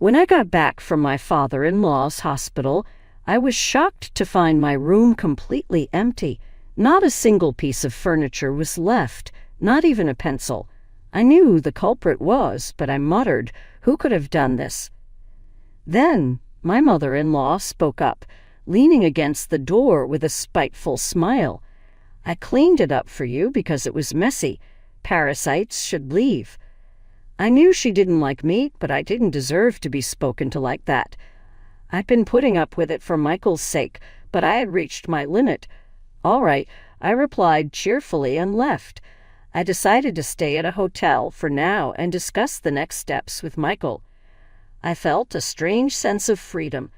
When I got back from my father-in-law's hospital, I was shocked to find my room completely empty. Not a single piece of furniture was left, not even a pencil. I knew who the culprit was, but I muttered, "Who could have done this?" Then my mother-in-law spoke up, leaning against the door with a spiteful smile. "I cleaned it up for you because it was messy. Parasites should leave." I knew she didn't like meat, but I didn't deserve to be spoken to like that. I'd been putting up with it for Michael's sake, but I had reached my limit. "All right," I replied cheerfully and left. I decided to stay at a hotel for now and discuss the next steps with Michael. I felt a strange sense of freedom.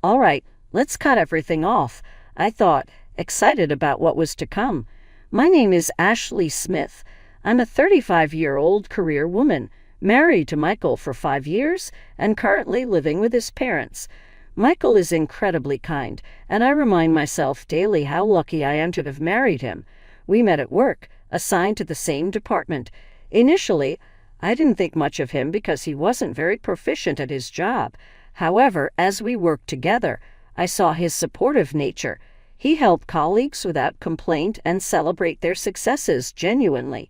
"All right, let's cut everything off," I thought, excited about what was to come. "My name is Ashley Smith. I'm a 35-year-old career woman, married to Michael for 5 years and currently living with his parents. Michael is incredibly kind, and I remind myself daily how lucky I am to have married him. We met at work, assigned to the same department. Initially, I didn't think much of him because he wasn't very proficient at his job. However, as we worked together, I saw his supportive nature. He helped colleagues without complaint and celebrate their successes genuinely.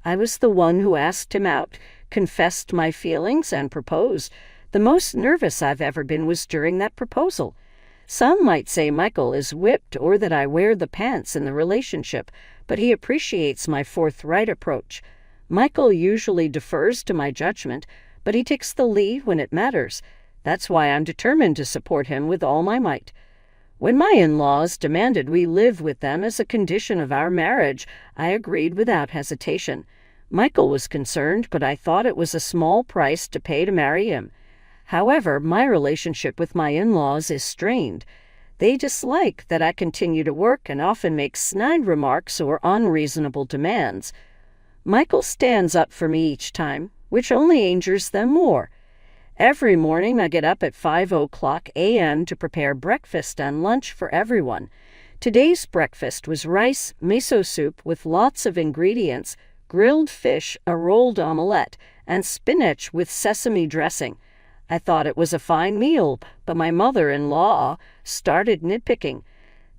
I was the one who asked him out, confessed my feelings, and proposed. The most nervous I've ever been was during that proposal. Some might say Michael is whipped or that I wear the pants in the relationship, but he appreciates my forthright approach. Michael usually defers to my judgment, but he takes the lead when it matters. That's why I'm determined to support him with all my might. When my in-laws demanded we live with them as a condition of our marriage, I agreed without hesitation. Michael was concerned, but I thought it was a small price to pay to marry him. However, my relationship with my in-laws is strained. They dislike that I continue to work and often make snide remarks or unreasonable demands. Michael stands up for me each time, which only angers them more. Every morning I get up at 5:00 a.m. to prepare breakfast and lunch for everyone. Today's breakfast was rice, miso soup with lots of ingredients, grilled fish, a rolled omelette, and spinach with sesame dressing. I thought it was a fine meal, but my mother-in-law started nitpicking.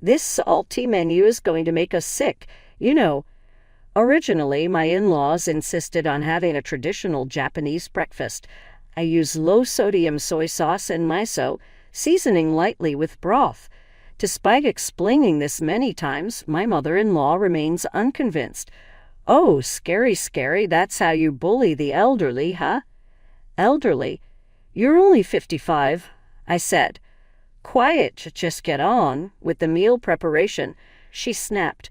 "This salty menu is going to make us sick, you know." Originally, my in-laws insisted on having a traditional Japanese breakfast. I use low-sodium soy sauce and miso, seasoning lightly with broth. Despite explaining this many times, my mother-in-law remains unconvinced. "Oh, scary, that's how you bully the elderly, huh?" "Elderly? You're only 55, I said. "Quiet, just get on with the meal preparation," she snapped.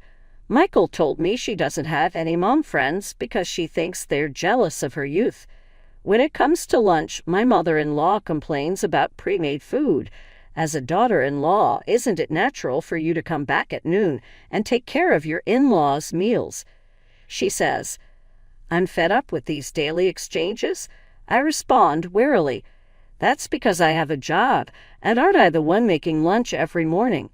"Michael told me she doesn't have any mom friends because she thinks they're jealous of her youth. When it comes to lunch, my mother-in-law complains about pre-made food. As a daughter-in-law, isn't it natural for you to come back at noon and take care of your in-laws' meals?" She says. I'm fed up with these daily exchanges. I respond warily. "That's because I have a job, and aren't I the one making lunch every morning?"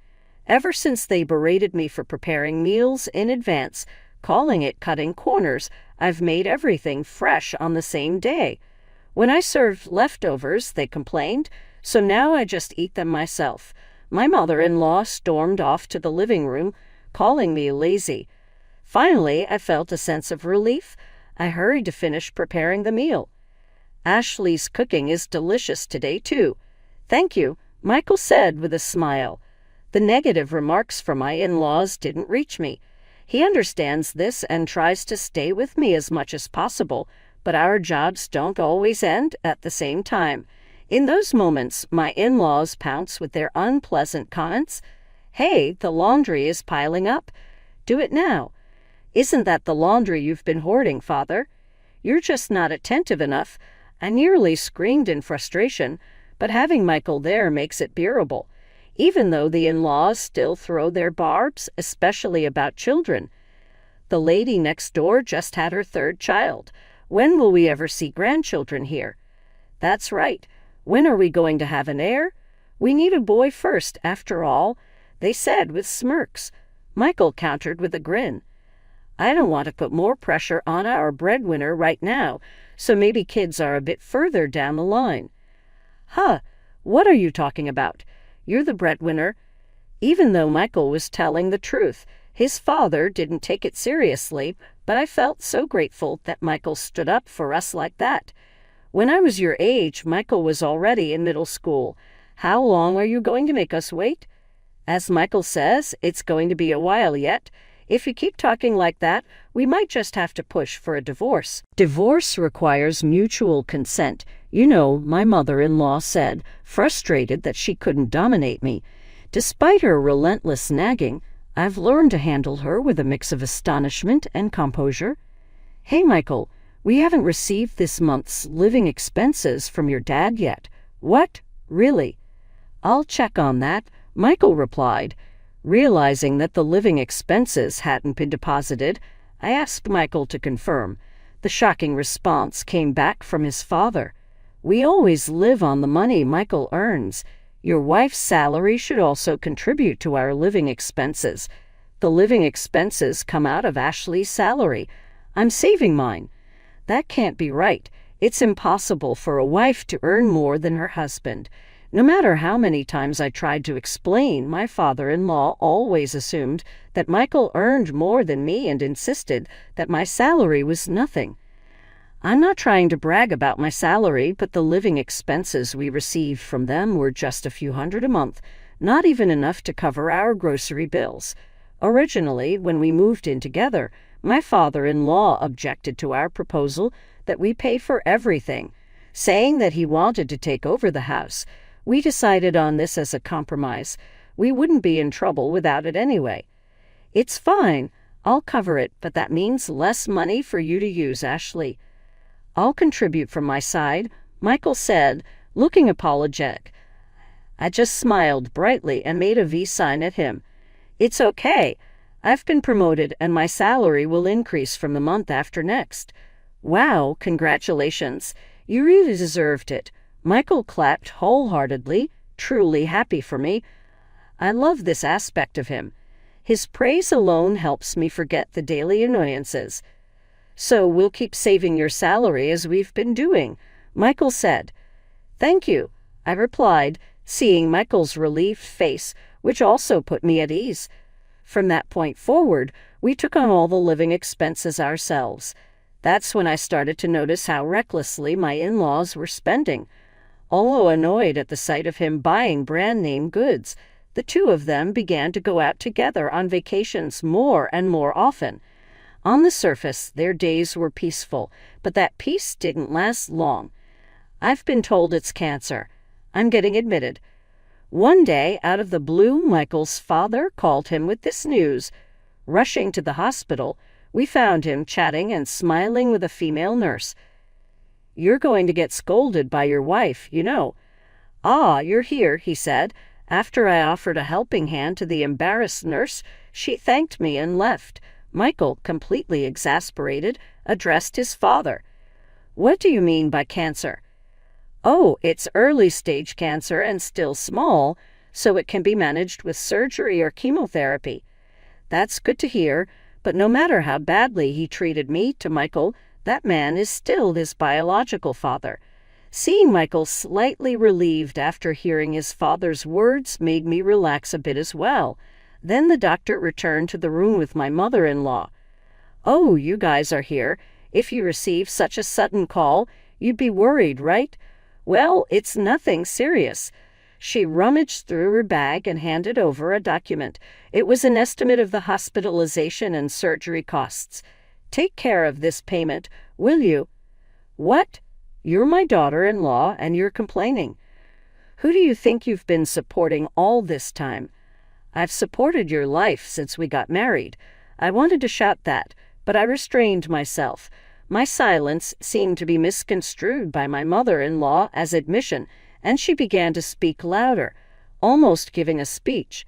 Ever since they berated me for preparing meals in advance, calling it cutting corners, I've made everything fresh on the same day. When I served leftovers, they complained, so now I just eat them myself. My mother-in-law stormed off to the living room, calling me lazy. Finally, I felt a sense of relief. I hurried to finish preparing the meal. "Ashley's cooking is delicious today, too." "Thank you," Michael said with a smile. The negative remarks from my in-laws didn't reach me. He understands this and tries to stay with me as much as possible, but our jobs don't always end at the same time. In those moments, my in-laws pounce with their unpleasant comments. "Hey, the laundry is piling up. Do it now." "Isn't that the laundry you've been hoarding, Father?" "You're just not attentive enough." I nearly screamed in frustration, but having Michael there makes it bearable, even though the in-laws still throw their barbs, especially about children. "The lady next door just had her 3rd child. When will we ever see grandchildren here?" "That's right. When are we going to have an heir? We need a boy first, after all," they said with smirks. Michael countered with a grin. "I don't want to put more pressure on our breadwinner right now, so maybe kids are a bit further down the line." Huh, what are you talking about? You're the breadwinner. Even though Michael was telling the truth, his father didn't take it seriously, but I felt so grateful that Michael stood up for us like that. When I was your age, Michael was already in middle school. How long are you going to make us wait? As Michael says, it's going to be a while yet. If you keep talking like that, we might just have to push for a divorce. Divorce requires mutual consent. You know, my mother-in-law said, frustrated that she couldn't dominate me. Despite her relentless nagging, I've learned to handle her with a mix of astonishment and composure. Hey, Michael, we haven't received this month's living expenses from your dad yet. What? Really? I'll check on that, Michael replied. Realizing that the living expenses hadn't been deposited, I asked Michael to confirm. The shocking response came back from his father. We always live on the money Michael earns. Your wife's salary should also contribute to our living expenses. The living expenses come out of Ashley's salary. I'm saving mine. That can't be right. It's impossible for a wife to earn more than her husband. No matter how many times I tried to explain, my father-in-law always assumed that Michael earned more than me and insisted that my salary was nothing. I'm not trying to brag about my salary, but the living expenses we received from them were just a few hundred a month, not even enough to cover our grocery bills. Originally, when we moved in together, my father-in-law objected to our proposal that we pay for everything, saying that he wanted to take over the house. We decided on this as a compromise. We wouldn't be in trouble without it anyway. It's fine. I'll cover it, but that means less money for you to use, Ashley. I'll contribute from my side, Michael said, looking apologetic. I just smiled brightly and made a V sign at him. It's okay. I've been promoted and my salary will increase from the month after next. Wow, congratulations. You really deserved it. Michael clapped wholeheartedly, truly happy for me. I love this aspect of him. His praise alone helps me forget the daily annoyances. So we'll keep saving your salary as we've been doing, Michael said. Thank you, I replied, seeing Michael's relieved face, which also put me at ease. From that point forward, we took on all the living expenses ourselves. That's when I started to notice how recklessly my in-laws were spending. Although annoyed at the sight of him buying brand-name goods, the two of them began to go out together on vacations more and more often. On the surface, their days were peaceful, but that peace didn't last long. I've been told it's cancer. I'm getting admitted. One day, out of the blue, Michael's father called him with this news. Rushing to the hospital, we found him chatting and smiling with a female nurse. You're going to get scolded by your wife, you know. Ah, you're here, he said. After I offered a helping hand to the embarrassed nurse, she thanked me and left. Michael, completely exasperated, addressed his father. What do you mean by cancer? Oh, it's early-stage cancer and still small, so it can be managed with surgery or chemotherapy. That's good to hear, but no matter how badly he treated me to Michael, that man is still his biological father. Seeing Michael slightly relieved after hearing his father's words made me relax a bit as well. Then the doctor returned to the room with my mother-in-law. Oh, you guys are here. If you receive such a sudden call, you'd be worried, right? Well, it's nothing serious. She rummaged through her bag and handed over a document. It was an estimate of the hospitalization and surgery costs. Take care of this payment, will you? What? You're my daughter-in-law and you're complaining. Who do you think you've been supporting all this time? I've supported your life since we got married. I wanted to shout that, but I restrained myself. My silence seemed to be misconstrued by my mother-in-law as admission, and she began to speak louder, almost giving a speech.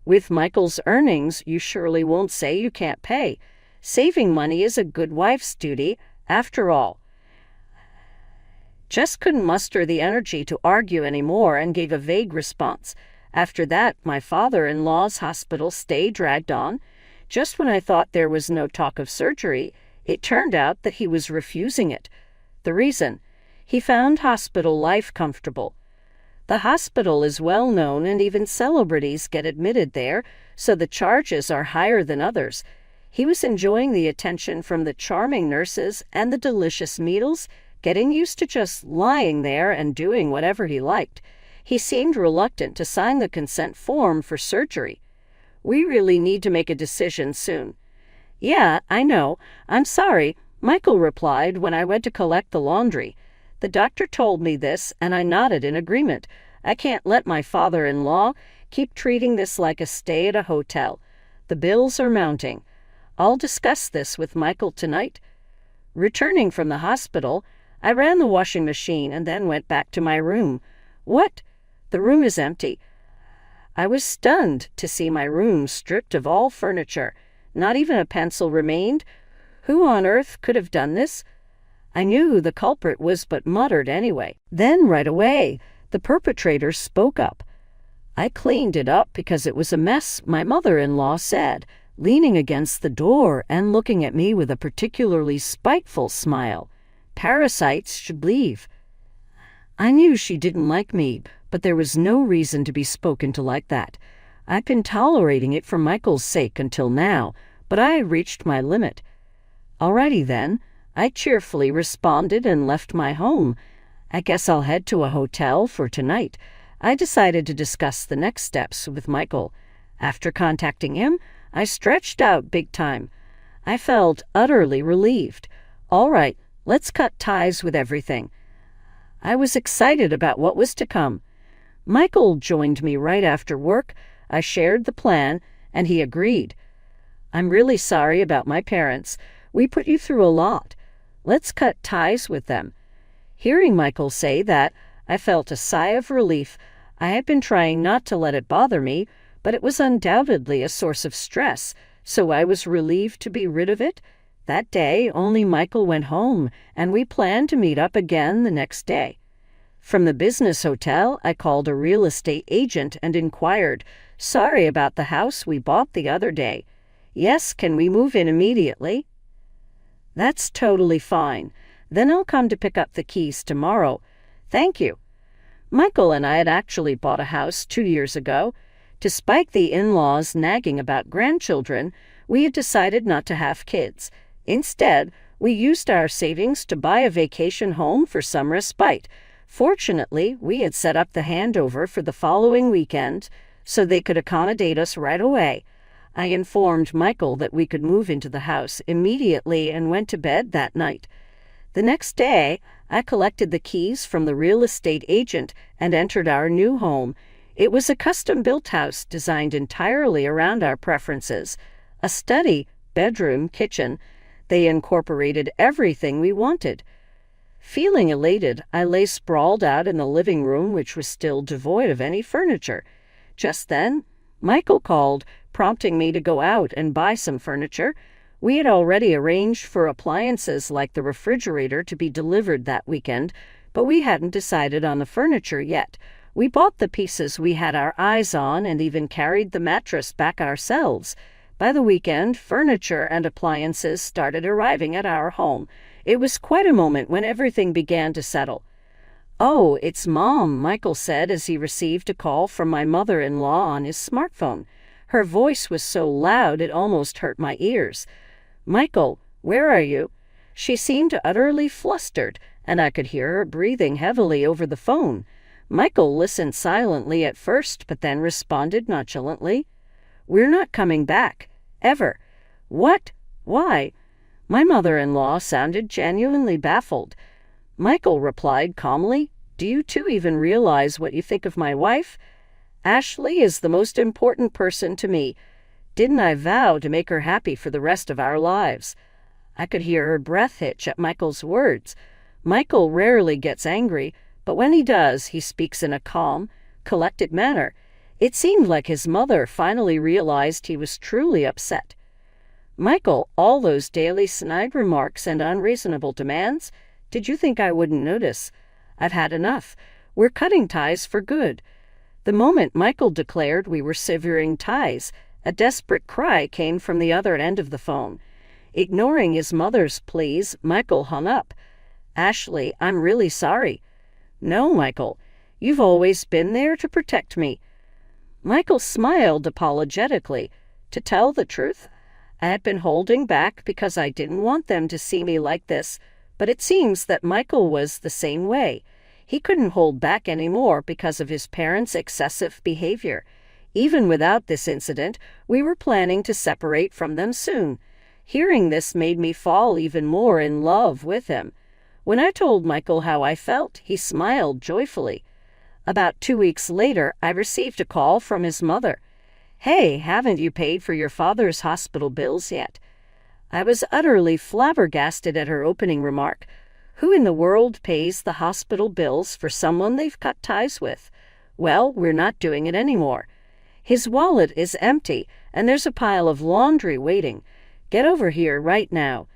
With Michael's earnings, you surely won't say you can't pay. Saving money is a good wife's duty, after all. Just couldn't muster the energy to argue anymore and gave a vague response. After that, my father-in-law's hospital stay dragged on. Just when I thought there was no talk of surgery, it turned out that he was refusing it. The reason? He found hospital life comfortable. The hospital is well known and even celebrities get admitted there, so the charges are higher than others. He was enjoying the attention from the charming nurses and the delicious meals, getting used to just lying there and doing whatever he liked. He seemed reluctant to sign the consent form for surgery. We really need to make a decision soon. Yeah, I know. I'm sorry, Michael replied when I went to collect the laundry. The doctor told me this, and I nodded in agreement. I can't let my father-in-law keep treating this like a stay at a hotel. The bills are mounting. I'll discuss this with Michael tonight. Returning from the hospital, I ran the washing machine and then went back to my room. What? The room is empty. I was stunned to see my room stripped of all furniture. Not even a pencil remained. Who on earth could have done this? I knew who the culprit was, but muttered anyway. Then, right away, the perpetrator spoke up. I cleaned it up because it was a mess, my mother-in-law said, leaning against the door and looking at me with a particularly spiteful smile. Parasites should leave. I knew she didn't like me, but there was no reason to be spoken to like that. I'd been tolerating it for Michael's sake until now, but I had reached my limit. Alrighty then, I cheerfully responded and left my home. I guess I'll head to a hotel for tonight. I decided to discuss the next steps with Michael. After contacting him, I stretched out big time. I felt utterly relieved. All right, let's cut ties with everything. I was excited about what was to come. Michael joined me right after work. I shared the plan, and he agreed. I'm really sorry about my parents. We put you through a lot. Let's cut ties with them. Hearing Michael say that, I felt a sigh of relief. I had been trying not to let it bother me, but it was undoubtedly a source of stress, so I was relieved to be rid of it. That day, only Michael went home, and we planned to meet up again the next day. From the business hotel, I called a real estate agent and inquired, "Sorry about the house we bought the other day. Yes, can we move in immediately?" "That's totally fine. Then I'll come to pick up the keys tomorrow. Thank you." Michael and I had actually bought a house 2 years ago. Despite the in-laws nagging about grandchildren, we had decided not to have kids. Instead, we used our savings to buy a vacation home for some respite. Fortunately, we had set up the handover for the following weekend, so they could accommodate us right away. I informed Michael that we could move into the house immediately and went to bed that night. The next day, I collected the keys from the real estate agent and entered our new home. It was a custom-built house designed entirely around our preferences. A study, bedroom, kitchen. They incorporated everything we wanted. Feeling elated, I lay sprawled out in the living room, which was still devoid of any furniture. Just then, Michael called, prompting me to go out and buy some furniture. We had already arranged for appliances like the refrigerator to be delivered that weekend, but we hadn't decided on the furniture yet. We bought the pieces we had our eyes on and even carried the mattress back ourselves. By the weekend, furniture and appliances started arriving at our home. It was quite a moment when everything began to settle. "Oh, it's Mom," Michael said as he received a call from my mother-in-law on his smartphone. Her voice was so loud it almost hurt my ears. "Michael, where are you?" She seemed utterly flustered, and I could hear her breathing heavily over the phone. Michael listened silently at first, but then responded nonchalantly. "We're not coming back. Ever." "What? Why?" My mother-in-law sounded genuinely baffled. Michael replied calmly, "Do you two even realize what you think of my wife? Ashley is the most important person to me. Didn't I vow to make her happy for the rest of our lives?" I could hear her breath hitch at Michael's words. Michael rarely gets angry, but when he does, he speaks in a calm, collected manner. It seemed like his mother finally realized he was truly upset. "Michael, all those daily snide remarks and unreasonable demands? Did you think I wouldn't notice? I've had enough. We're cutting ties for good." The moment Michael declared we were severing ties, a desperate cry came from the other end of the phone. Ignoring his mother's pleas, Michael hung up. "Ashley, I'm really sorry." "No, Michael. You've always been there to protect me." Michael smiled apologetically. To tell the truth, I had been holding back because I didn't want them to see me like this, but it seems that Michael was the same way. He couldn't hold back anymore because of his parents' excessive behavior. Even without this incident, we were planning to separate from them soon. Hearing this made me fall even more in love with him. When I told Michael how I felt, he smiled joyfully. About 2 weeks later, I received a call from his mother. "Hey, haven't you paid for your father's hospital bills yet?" I was utterly flabbergasted at her opening remark. Who in the world pays the hospital bills for someone they've cut ties with? Well, we're not doing it anymore. His wallet is empty, and there's a pile of laundry waiting. Get over here right now.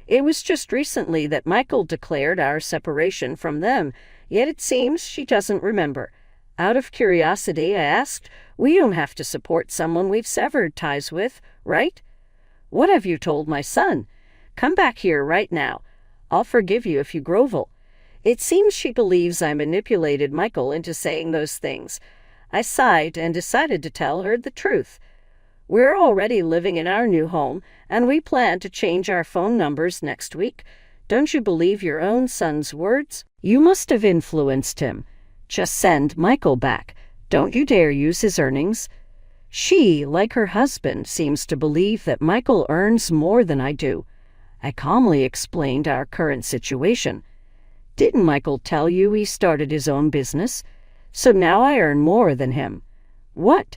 It was just recently that Michael declared our separation from them, yet it seems she doesn't remember. Out of curiosity, I asked, "We don't have to support someone we've severed ties with, right?" "What have you told my son? Come back here right now. I'll forgive you if you grovel." It seems she believes I manipulated Michael into saying those things. I sighed and decided to tell her the truth. We're already living in our new home, and we plan to change our phone numbers next week. Don't you believe your own son's words? You must have influenced him. Just send Michael back. Don't you dare use his earnings. She, like her husband, seems to believe that Michael earns more than I do. I calmly explained our current situation. Didn't Michael tell you he started his own business? So now I earn more than him. What?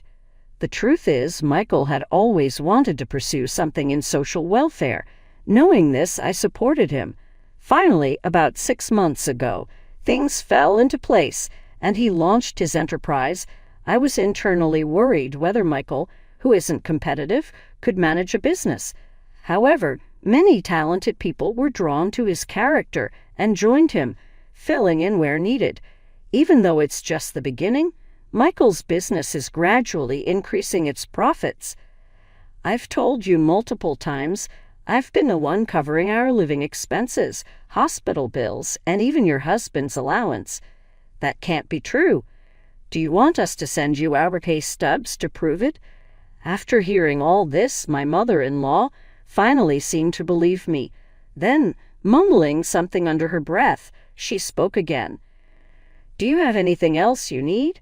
The truth is, Michael had always wanted to pursue something in social welfare. Knowing this, I supported him. Finally, about 6 months ago, things fell into place, and he launched his enterprise. I was internally worried whether Michael, who isn't competitive, could manage a business. However, many talented people were drawn to his character and joined him, filling in where needed. Even though it's just the beginning, Michael's business is gradually increasing its profits. I've told you multiple times, I've been the one covering our living expenses, hospital bills, and even your husband's allowance. That can't be true. Do you want us to send you our pay stubs to prove it? After hearing all this, my mother-in-law finally seemed to believe me. Then, mumbling something under her breath, she spoke again. "Do you have anything else you need?"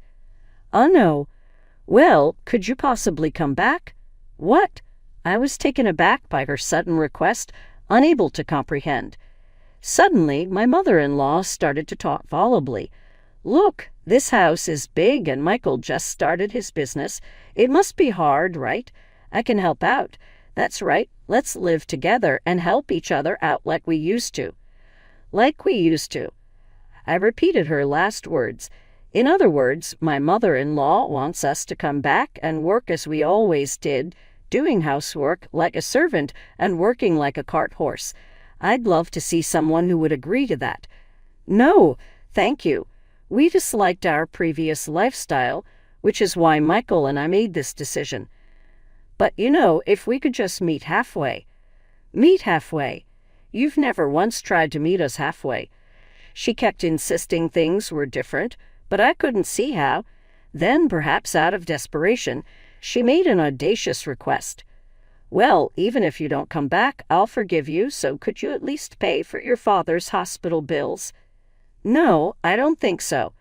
No." "Well, could you possibly come back?" "What?" I was taken aback by her sudden request, unable to comprehend. Suddenly, my mother-in-law started to talk volubly. "Look, this house is big and Michael just started his business. It must be hard, right? I can help out. That's right, let's live together and help each other out like we used to." Like we used to. I repeated her last words. In other words, my mother-in-law wants us to come back and work as we always did, doing housework like a servant and working like a cart horse. I'd love to see someone who would agree to that. No, thank you. We disliked our previous lifestyle, which is why Michael and I made this decision. But if we could just meet halfway. Meet halfway? You've never once tried to meet us halfway. She kept insisting things were different, but I couldn't see how. Then, perhaps out of desperation, she made an audacious request. "Well, even if you don't come back, I'll forgive you, so could you at least pay for your father's hospital bills?" "No, I don't think so."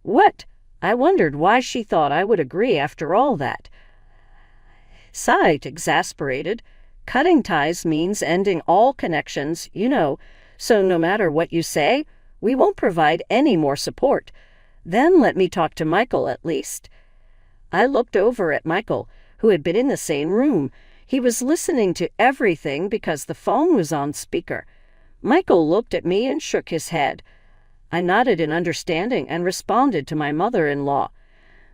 "What?" I wondered why she thought I would agree after all that. Sighed, exasperated. Cutting ties means ending all connections, so no matter what you say, we won't provide any more support. Then let me talk to Michael at least. I looked over at Michael, who had been in the same room. He was listening to everything because the phone was on speaker. Michael looked at me and shook his head. I nodded in understanding and responded to my mother-in-law.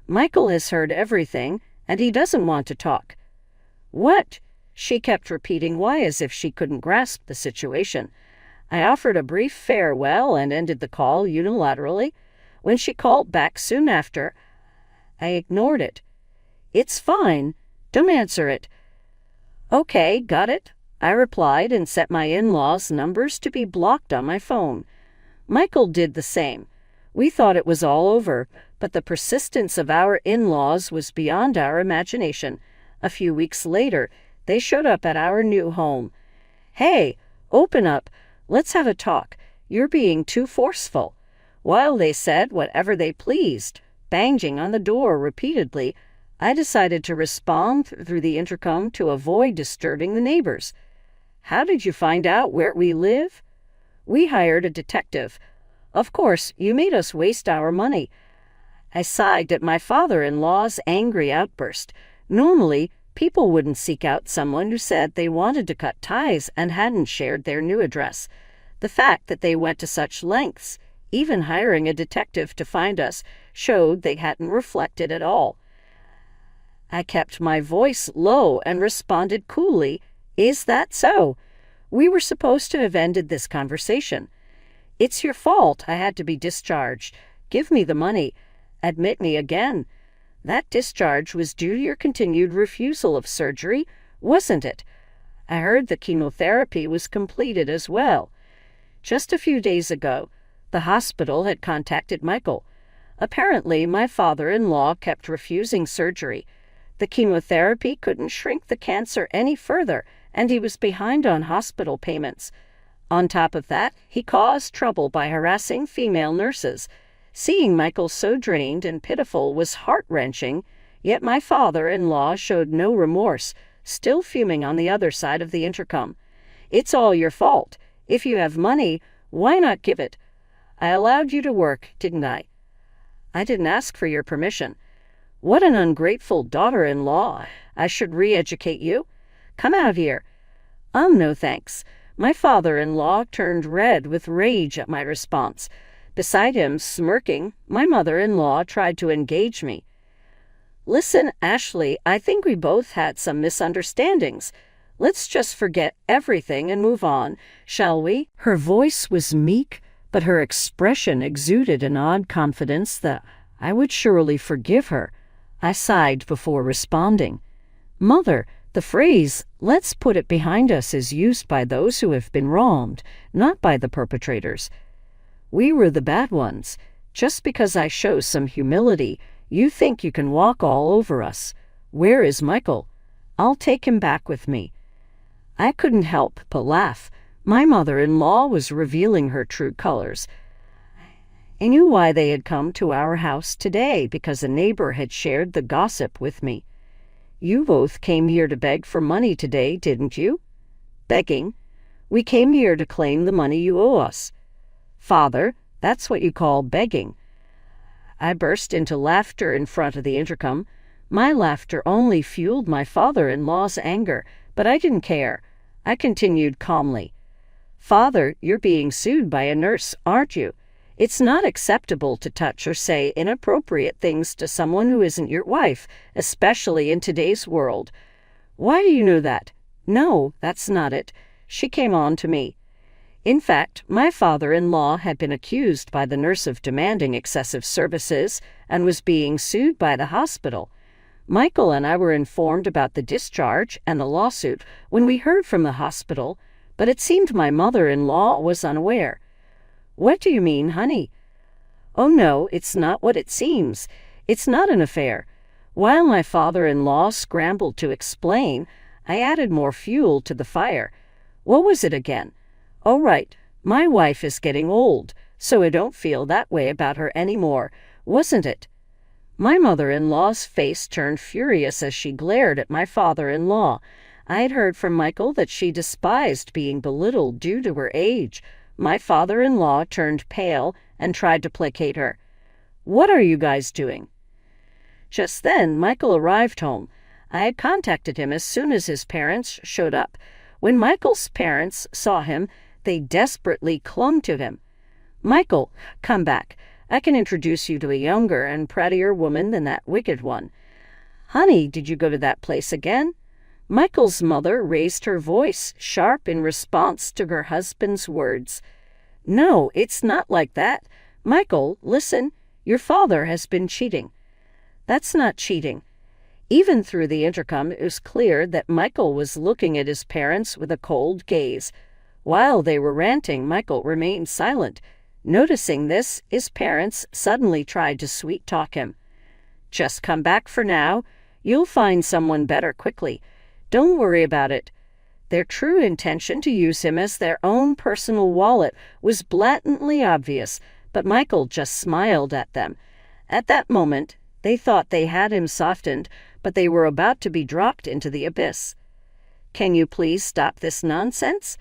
Michael has heard everything, and he doesn't want to talk. What? She kept repeating why as if she couldn't grasp the situation. I offered a brief farewell and ended the call unilaterally. When she called back soon after, I ignored it. "It's fine. Don't answer it." "Okay, got it," I replied and set my in-laws' numbers to be blocked on my phone. Michael did the same. We thought it was all over, but the persistence of our in-laws was beyond our imagination. A few weeks later, they showed up at our new home. "Hey, open up. Let's have a talk. You're being too forceful." While they said whatever they pleased, banging on the door repeatedly, I decided to respond through the intercom to avoid disturbing the neighbors. "How did you find out where we live?" "We hired a detective. Of course, you made us waste our money." I sighed at my father-in-law's angry outburst. Normally, people wouldn't seek out someone who said they wanted to cut ties and hadn't shared their new address. The fact that they went to such lengths, even hiring a detective to find us, showed they hadn't reflected at all. I kept my voice low and responded coolly, "Is that so? We were supposed to have ended this conversation. It's your fault I had to be discharged. Give me the money. Admit me again. That discharge was due to your continued refusal of surgery, wasn't it? I heard the chemotherapy was completed as well." Just a few days ago, the hospital had contacted Michael. Apparently, my father-in-law kept refusing surgery. The chemotherapy couldn't shrink the cancer any further, and he was behind on hospital payments. On top of that, he caused trouble by harassing female nurses. Seeing Michael so drained and pitiful was heart-wrenching, yet my father-in-law showed no remorse, still fuming on the other side of the intercom. "It's all your fault. If you have money, why not give it? I allowed you to work, didn't I?" "I didn't ask for your permission." "What an ungrateful daughter-in-law. I should re-educate you. Come out here." No thanks." My father-in-law turned red with rage at my response. Beside him, smirking, my mother-in-law tried to engage me. "Listen, Ashley, I think we both had some misunderstandings. Let's just forget everything and move on, shall we?" Her voice was meek, but her expression exuded an odd confidence that I would surely forgive her. I sighed before responding. "Mother, the phrase, 'let's put it behind us,' is used by those who have been wronged, not by the perpetrators. We were the bad ones. Just because I show some humility, you think you can walk all over us. Where is Michael? I'll take him back with me." I couldn't help but laugh. My mother-in-law was revealing her true colors. I knew why they had come to our house today, because a neighbor had shared the gossip with me. "You both came here to beg for money today, didn't you?" "Begging? We came here to claim the money you owe us." "Father, that's what you call begging." I burst into laughter in front of the intercom. My laughter only fueled my father-in-law's anger, but I didn't care. I continued calmly. "Father, you're being sued by a nurse, aren't you? It's not acceptable to touch or say inappropriate things to someone who isn't your wife, especially in today's world." "Why do you know that?" "No, that's not it. She came on to me." In fact, my father-in-law had been accused by the nurse of demanding excessive services and was being sued by the hospital. Michael and I were informed about the discharge and the lawsuit when we heard from the hospital, but it seemed my mother-in-law was unaware. "What do you mean, honey?" "Oh no, it's not what it seems. It's not an affair." While my father-in-law scrambled to explain, I added more fuel to the fire. "What was it again?" "Oh right, my wife is getting old, so I don't feel that way about her anymore, wasn't it?" My mother-in-law's face turned furious as she glared at my father-in-law. I had heard from Michael that she despised being belittled due to her age. My father-in-law turned pale and tried to placate her. "What are you guys doing?" Just then, Michael arrived home. I had contacted him as soon as his parents showed up. When Michael's parents saw him, they desperately clung to him. "Michael, come back. I can introduce you to a younger and prettier woman than that wicked one." "Honey, did you go to that place again?" Michael's mother raised her voice, sharp in response to her husband's words. "No, it's not like that. Michael, listen, your father has been cheating." "That's not cheating." Even through the intercom, it was clear that Michael was looking at his parents with a cold gaze. While they were ranting, Michael remained silent. Noticing this, his parents suddenly tried to sweet-talk him. "Just come back for now. You'll find someone better quickly. Don't worry about it." Their true intention to use him as their own personal wallet was blatantly obvious, but Michael just smiled at them. At that moment, they thought they had him softened, but they were about to be dropped into the abyss. "Can you please stop this nonsense?"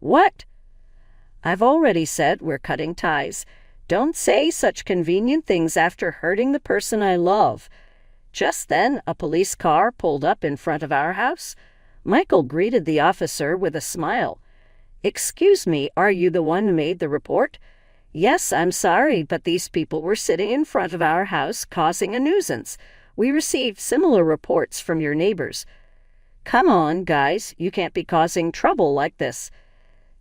"What?" "I've already said we're cutting ties. Don't say such convenient things after hurting the person I love." Just then, a police car pulled up in front of our house. Michael greeted the officer with a smile. "Excuse me, are you the one who made the report?" "Yes, I'm sorry, but these people were sitting in front of our house causing a nuisance. We received similar reports from your neighbors." "Come on, guys, you can't be causing trouble like this."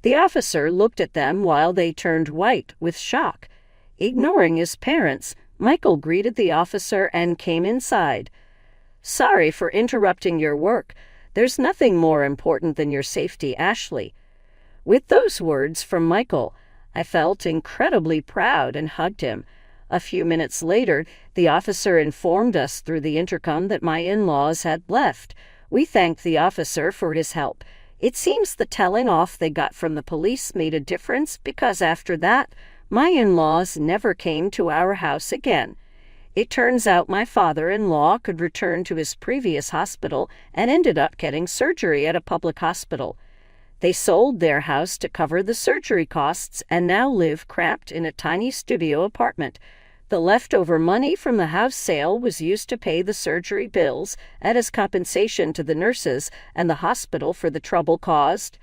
The officer looked at them while they turned white with shock. Ignoring his parents, Michael greeted the officer and came inside. "Sorry for interrupting your work. There's nothing more important than your safety, Ashley." With those words from Michael, I felt incredibly proud and hugged him. A few minutes later, the officer informed us through the intercom that my in-laws had left. We thanked the officer for his help. It seems the telling off they got from the police made a difference because after that, my in-laws never came to our house again. It turns out my father-in-law could return to his previous hospital and ended up getting surgery at a public hospital. They sold their house to cover the surgery costs and now live cramped in a tiny studio apartment. The leftover money from the house sale was used to pay the surgery bills and as compensation to the nurses and the hospital for the trouble caused.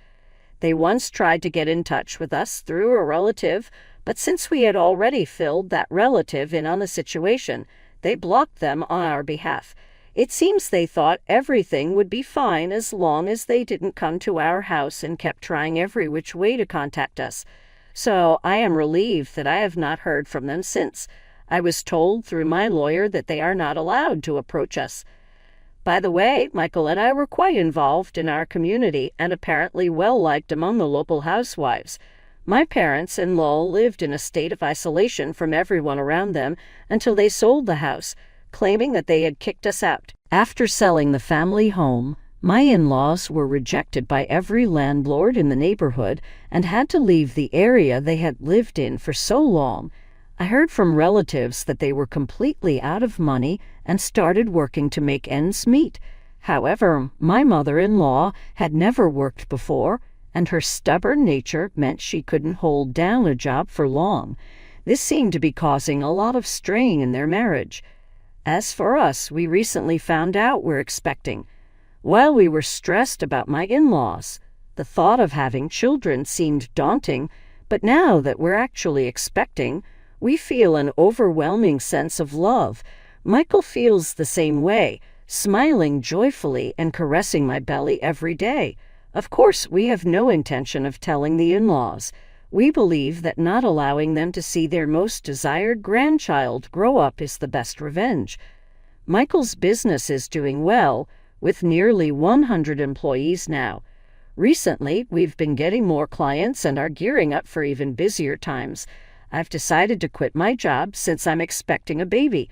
They once tried to get in touch with us through a relative, but since we had already filled that relative in on the situation, they blocked them on our behalf. It seems they thought everything would be fine as long as they didn't come to our house and kept trying every which way to contact us. So I am relieved that I have not heard from them since. I was told through my lawyer that they are not allowed to approach us. By the way, Michael and I were quite involved in our community and apparently well-liked among the local housewives. My parents-in-law lived in a state of isolation from everyone around them until they sold the house, claiming that they had kicked us out. After selling the family home, my in-laws were rejected by every landlord in the neighborhood and had to leave the area they had lived in for so long. I heard from relatives that they were completely out of money and started working to make ends meet. However, my mother-in-law had never worked before, and her stubborn nature meant she couldn't hold down a job for long. This seemed to be causing a lot of strain in their marriage. As for us, we recently found out we're expecting. While we were stressed about my in-laws, the thought of having children seemed daunting, but now that we're actually expecting, we feel an overwhelming sense of love. Michael feels the same way, smiling joyfully and caressing my belly every day. Of course, we have no intention of telling the in-laws. We believe that not allowing them to see their most desired grandchild grow up is the best revenge. Michael's business is doing well, with nearly 100 employees now. Recently, we've been getting more clients and are gearing up for even busier times. I've decided to quit my job since I'm expecting a baby.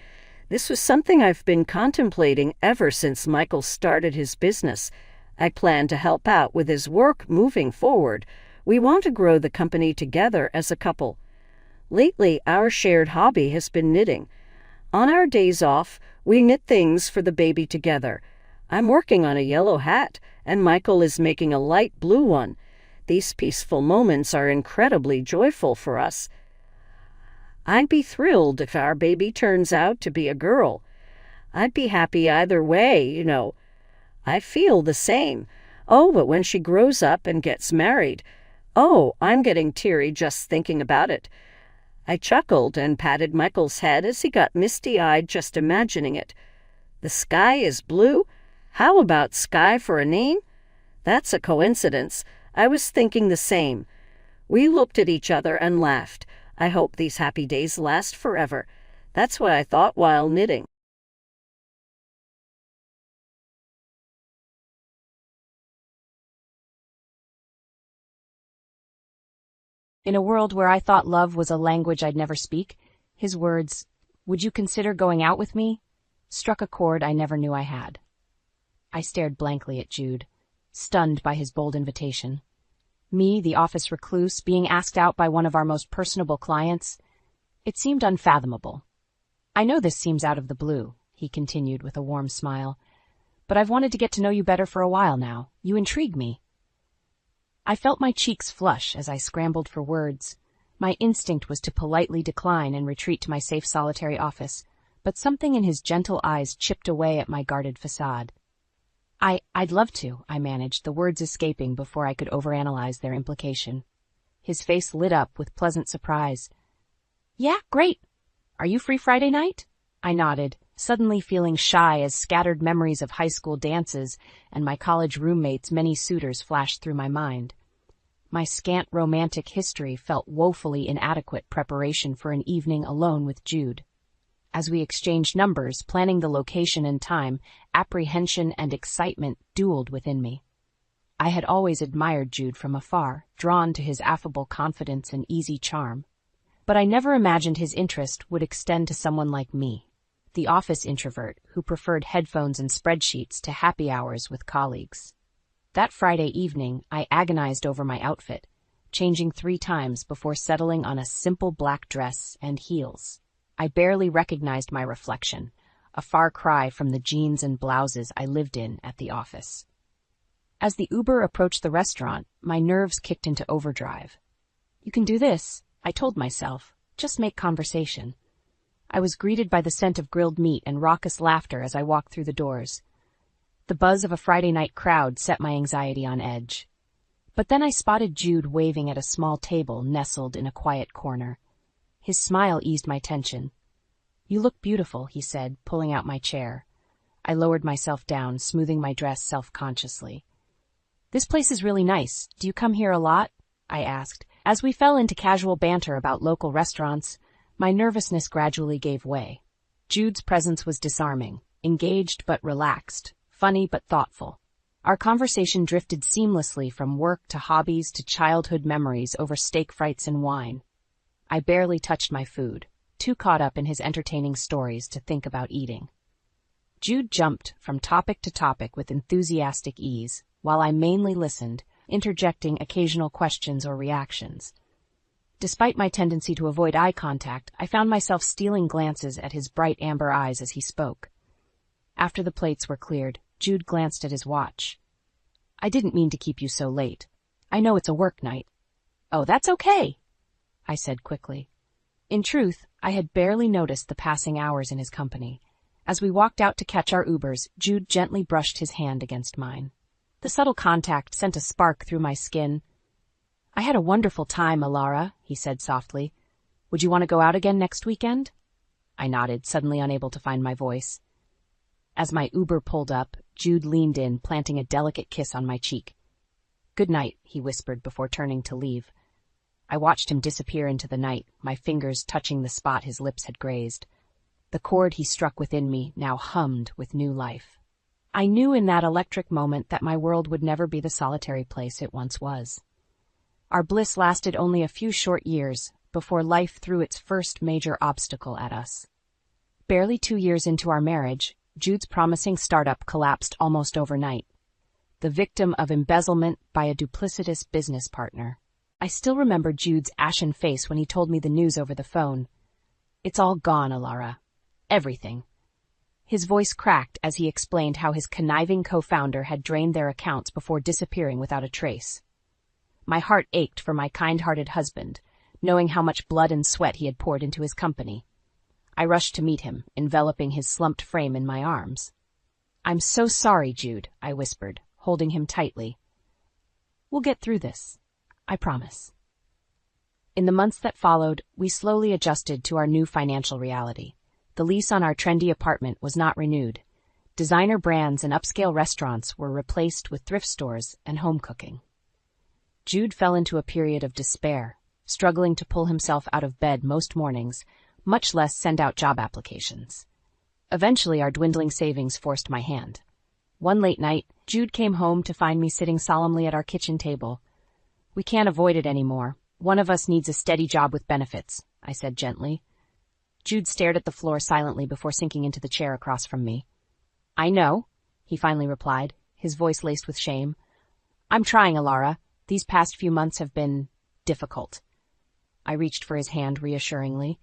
This was something I've been contemplating ever since Michael started his business. I plan to help out with his work moving forward. We want to grow the company together as a couple. Lately, our shared hobby has been knitting. On our days off, we knit things for the baby together. I'm working on a yellow hat, and Michael is making a light blue one. These peaceful moments are incredibly joyful for us. I'd be thrilled if our baby turns out to be a girl. I'd be happy either way. I feel the same. Oh, but when she grows up and gets married, I'm getting teary just thinking about it. I chuckled and patted Michael's head as he got misty-eyed just imagining it. The sky is blue? How about Sky for a name? That's a coincidence. I was thinking the same. We looked at each other and laughed. I hope these happy days last forever. That's what I thought while knitting. In a world where I thought love was a language I'd never speak, his words, "Would you consider going out with me?" struck a chord I never knew I had. I stared blankly at Jude, stunned by his bold invitation. Me, the office recluse, being asked out by one of our most personable clients? It seemed unfathomable. "I know this seems out of the blue," he continued with a warm smile, "but I've wanted to get to know you better for a while now. You intrigue me." I felt my cheeks flush as I scrambled for words. My instinct was to politely decline and retreat to my safe solitary office, but something in his gentle eyes chipped away at my guarded facade. I'd love to," I managed, the words escaping before I could overanalyze their implication. His face lit up with pleasant surprise. "Yeah, great. Are you free Friday night?" I nodded, suddenly feeling shy as scattered memories of high school dances and my college roommates' many suitors flashed through my mind. My scant romantic history felt woefully inadequate preparation for an evening alone with Jude. As we exchanged numbers, planning the location and time, apprehension and excitement dueled within me. I had always admired Jude from afar, drawn to his affable confidence and easy charm. But I never imagined his interest would extend to someone like me, the office introvert who preferred headphones and spreadsheets to happy hours with colleagues. That Friday evening, I agonized over my outfit, changing 3 times before settling on a simple black dress and heels. I barely recognized my reflection, a far cry from the jeans and blouses I lived in at the office. As the Uber approached the restaurant, my nerves kicked into overdrive. "You can do this," I told myself. "Just make conversation." I was greeted by the scent of grilled meat and raucous laughter as I walked through the doors. The buzz of a Friday night crowd set my anxiety on edge. But then I spotted Jude waving at a small table nestled in a quiet corner. His smile eased my tension. "You look beautiful," he said, pulling out my chair. I lowered myself down, smoothing my dress self-consciously. "This place is really nice. Do you come here a lot?" I asked. As we fell into casual banter about local restaurants, my nervousness gradually gave way. Jude's presence was disarming, engaged but relaxed, funny but thoughtful. Our conversation drifted seamlessly from work to hobbies to childhood memories over steak frites and wine. I barely touched my food, too caught up in his entertaining stories to think about eating. Jude jumped from topic to topic with enthusiastic ease, while I mainly listened, interjecting occasional questions or reactions. Despite my tendency to avoid eye contact, I found myself stealing glances at his bright amber eyes as he spoke. After the plates were cleared, Jude glanced at his watch. "I didn't mean to keep you so late. I know it's a work night." "Oh, that's okay," I said quickly. In truth, I had barely noticed the passing hours in his company. As we walked out to catch our Ubers, Jude gently brushed his hand against mine. The subtle contact sent a spark through my skin. "I had a wonderful time, Alara," he said softly. "Would you want to go out again next weekend?" I nodded, suddenly unable to find my voice. As my Uber pulled up, Jude leaned in, planting a delicate kiss on my cheek. "Good night," he whispered before turning to leave. I watched him disappear into the night, my fingers touching the spot his lips had grazed. The chord he struck within me now hummed with new life. I knew in that electric moment that my world would never be the solitary place it once was. Our bliss lasted only a few short years before life threw its first major obstacle at us. Barely 2 years into our marriage, Jude's promising startup collapsed almost overnight, the victim of embezzlement by a duplicitous business partner. I still remember Jude's ashen face when he told me the news over the phone. "It's all gone, Alara. Everything." His voice cracked as he explained how his conniving co-founder had drained their accounts before disappearing without a trace. My heart ached for my kind-hearted husband, knowing how much blood and sweat he had poured into his company. I rushed to meet him, enveloping his slumped frame in my arms. "I'm so sorry, Jude," I whispered, holding him tightly. "We'll get through this. I promise." In the months that followed, we slowly adjusted to our new financial reality. The lease on our trendy apartment was not renewed. Designer brands and upscale restaurants were replaced with thrift stores and home cooking. Jude fell into a period of despair, struggling to pull himself out of bed most mornings, much less send out job applications. Eventually, our dwindling savings forced my hand. One late night, Jude came home to find me sitting solemnly at our kitchen table. "We can't avoid it anymore. One of us needs a steady job with benefits, I said gently. Jude stared at the floor silently before sinking into the chair across from me. I know, he finally replied, his voice laced with shame. I'm trying, Alara. These past few months have been difficult. I reached for his hand reassuringly.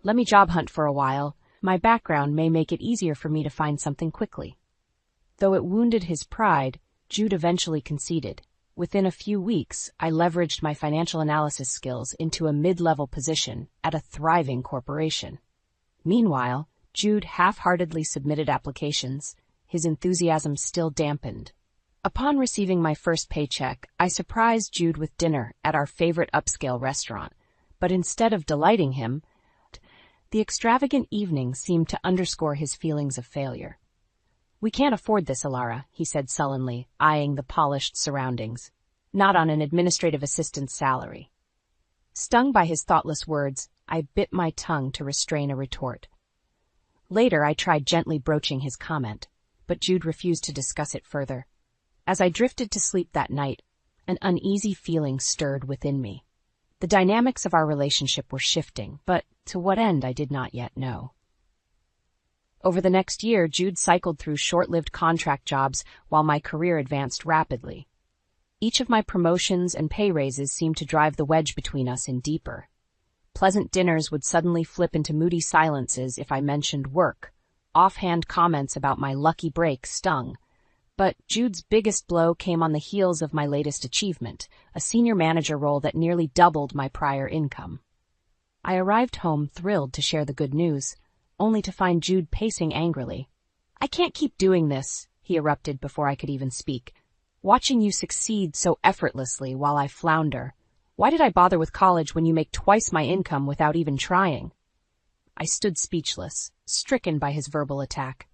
Let me job hunt for a while. My background may make it easier for me to find something quickly. Though it wounded his pride, Jude eventually conceded. Within a few weeks, I leveraged my financial analysis skills into a mid-level position at a thriving corporation. Meanwhile, Jude half-heartedly submitted applications, his enthusiasm still dampened. Upon receiving my first paycheck, I surprised Jude with dinner at our favorite upscale restaurant, but instead of delighting him, the extravagant evening seemed to underscore his feelings of failure. We can't afford this, Alara, he said sullenly, eyeing the polished surroundings. Not on an administrative assistant's salary. Stung by his thoughtless words, I bit my tongue to restrain a retort. Later, I tried gently broaching his comment, but Jude refused to discuss it further. As I drifted to sleep that night, an uneasy feeling stirred within me. The dynamics of our relationship were shifting, but to what end I did not yet know. Over the next year, Jude cycled through short-lived contract jobs while my career advanced rapidly. Each of my promotions and pay raises seemed to drive the wedge between us in deeper. Pleasant dinners would suddenly flip into moody silences if I mentioned work. Offhand comments about my lucky break stung. But Jude's biggest blow came on the heels of my latest achievement, a senior manager role that nearly doubled my prior income. I arrived home thrilled to share the good news, only to find Jude pacing angrily. I can't keep doing this, he erupted before I could even speak. Watching you succeed so effortlessly while I flounder. Why did I bother with college when you make twice my income without even trying? I stood speechless, stricken by his verbal attack.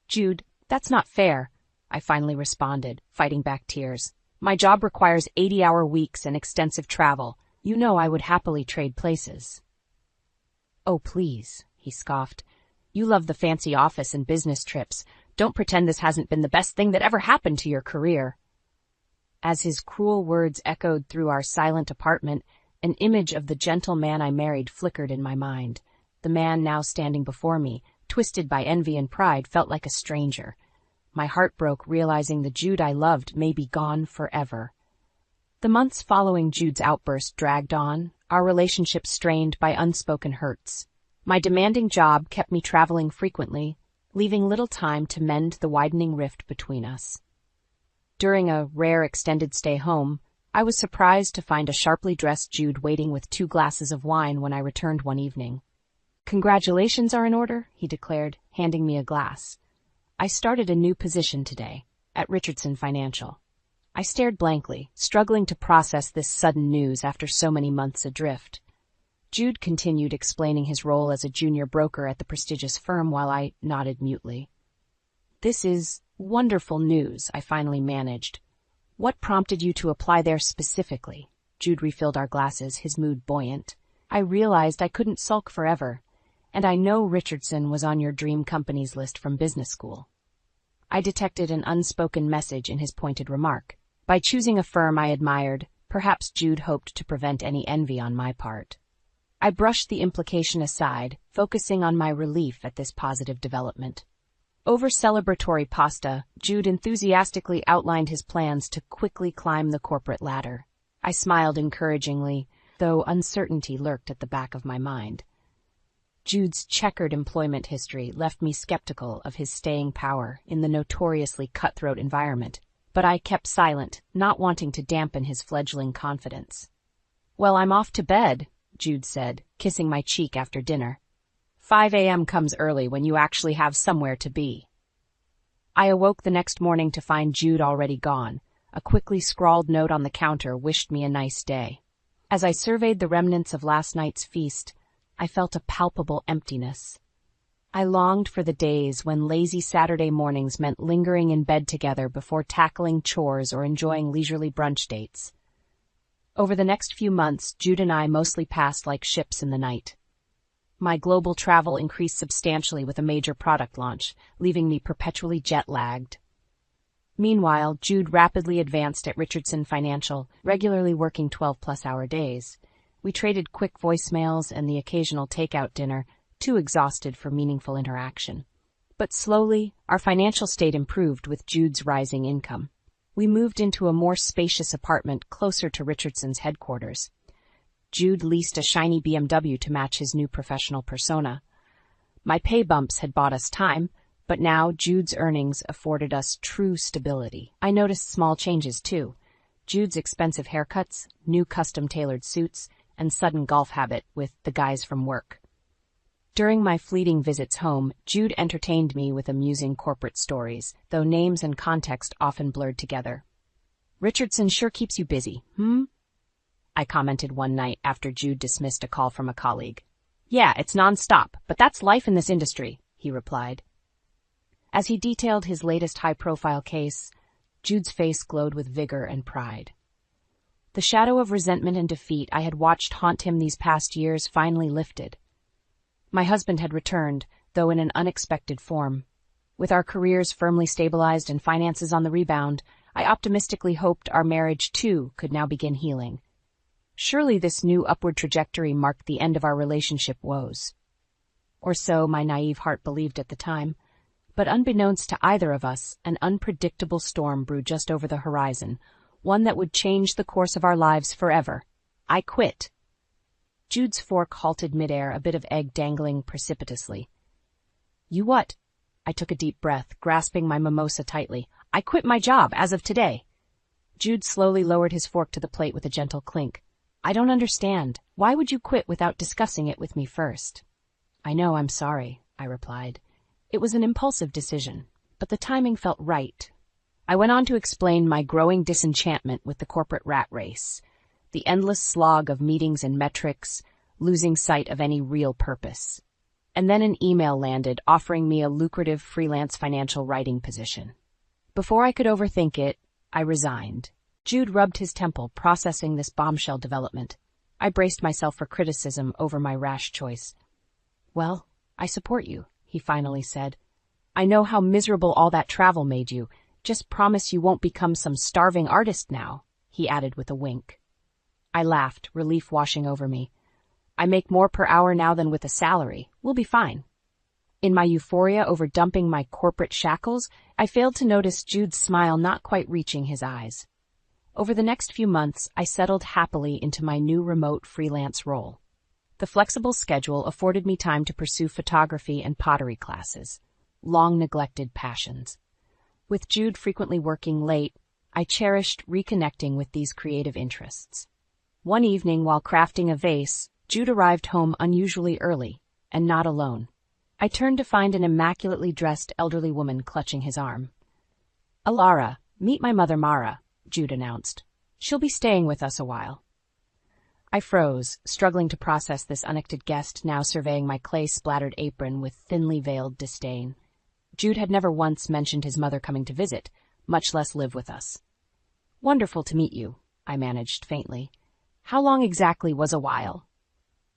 Jude, that's not fair, I finally responded, fighting back tears. My job requires 80-hour weeks and extensive travel. You know I would happily trade places. Oh, please, he scoffed. You love the fancy office and business trips. Don't pretend this hasn't been the best thing that ever happened to your career. As his cruel words echoed through our silent apartment, an image of the gentle man I married flickered in my mind. The man now standing before me, twisted by envy and pride, felt like a stranger. My heart broke realizing the Jude I loved may be gone forever. The months following Jude's outburst dragged on, our relationship strained by unspoken hurts. My demanding job kept me traveling frequently, leaving little time to mend the widening rift between us. During a rare extended stay home, I was surprised to find a sharply dressed Jude waiting with 2 glasses of wine when I returned one evening. Congratulations are in order, he declared, handing me a glass. I started a new position today, at Richardson Financial. I stared blankly, struggling to process this sudden news after so many months adrift. Jude continued explaining his role as a junior broker at the prestigious firm while I nodded mutely. This is wonderful news, I finally managed. What prompted you to apply there specifically? Jude refilled our glasses, his mood buoyant. I realized I couldn't sulk forever, and I know Richardson was on your dream company's list from business school. I detected an unspoken message in his pointed remark. By choosing a firm I admired, perhaps Jude hoped to prevent any envy on my part. I brushed the implication aside, focusing on my relief at this positive development. Over celebratory pasta, Jude enthusiastically outlined his plans to quickly climb the corporate ladder. I smiled encouragingly, though uncertainty lurked at the back of my mind. Jude's checkered employment history left me skeptical of his staying power in the notoriously cutthroat environment, but I kept silent, not wanting to dampen his fledgling confidence. Well, I'm off to bed, Jude said, kissing my cheek after dinner. 5 a.m. comes early when you actually have somewhere to be. I awoke the next morning to find Jude already gone. A quickly scrawled note on the counter wished me a nice day. As I surveyed the remnants of last night's feast, I felt a palpable emptiness. I longed for the days when lazy Saturday mornings meant lingering in bed together before tackling chores or enjoying leisurely brunch dates. Over the next few months, Jude and I mostly passed like ships in the night. My global travel increased substantially with a major product launch, leaving me perpetually jet-lagged. Meanwhile, Jude rapidly advanced at Richardson Financial, regularly working 12-plus-hour days. We traded quick voicemails and the occasional takeout dinner, too exhausted for meaningful interaction. But slowly, our financial state improved with Jude's rising income. We moved into a more spacious apartment closer to Richardson's headquarters. Jude leased a shiny BMW to match his new professional persona. My pay bumps had bought us time, but now Jude's earnings afforded us true stability. I noticed small changes, too. Jude's expensive haircuts, new custom-tailored suits, and sudden golf habit with the guys from work. During my fleeting visits home, Jude entertained me with amusing corporate stories, though names and context often blurred together. "Richardson sure keeps you busy, I commented one night after Jude dismissed a call from a colleague. "Yeah, it's nonstop, but that's life in this industry," he replied. As he detailed his latest high-profile case, Jude's face glowed with vigor and pride. The shadow of resentment and defeat I had watched haunt him these past years finally lifted. My husband had returned, though in an unexpected form. With our careers firmly stabilized and finances on the rebound, I optimistically hoped our marriage, too, could now begin healing. Surely this new upward trajectory marked the end of our relationship woes. Or so my naive heart believed at the time. But unbeknownst to either of us, an unpredictable storm brewed just over the horizon, one that would change the course of our lives forever. I quit. Jude's fork halted midair, a bit of egg dangling precipitously. "You what?" I took a deep breath, grasping my mimosa tightly. "I quit my job as of today." Jude slowly lowered his fork to the plate with a gentle clink. "I don't understand. Why would you quit without discussing it with me first?" "I know, I'm sorry," I replied. It was an impulsive decision, but the timing felt right. I went on to explain my growing disenchantment with the corporate rat race, the endless slog of meetings and metrics, losing sight of any real purpose. And then an email landed offering me a lucrative freelance financial writing position. Before I could overthink it, I resigned. Jude rubbed his temple, processing this bombshell development. I braced myself for criticism over my rash choice. "Well, I support you," he finally said. "I know how miserable all that travel made you. Just promise you won't become some starving artist now," he added with a wink. I laughed, relief washing over me. "I make more per hour now than with a salary. We'll be fine." In my euphoria over dumping my corporate shackles, I failed to notice Jude's smile not quite reaching his eyes. Over the next few months, I settled happily into my new remote freelance role. The flexible schedule afforded me time to pursue photography and pottery classes, long-neglected passions. With Jude frequently working late, I cherished reconnecting with these creative interests. One evening, while crafting a vase, Jude arrived home unusually early, and not alone. I turned to find an immaculately dressed elderly woman clutching his arm. "Alara, meet my mother Mara," Jude announced. "She'll be staying with us a while." I froze, struggling to process this unexpected guest now surveying my clay-splattered apron with thinly veiled disdain. Jude had never once mentioned his mother coming to visit, much less live with us. "Wonderful to meet you," I managed faintly. "How long exactly was a while?"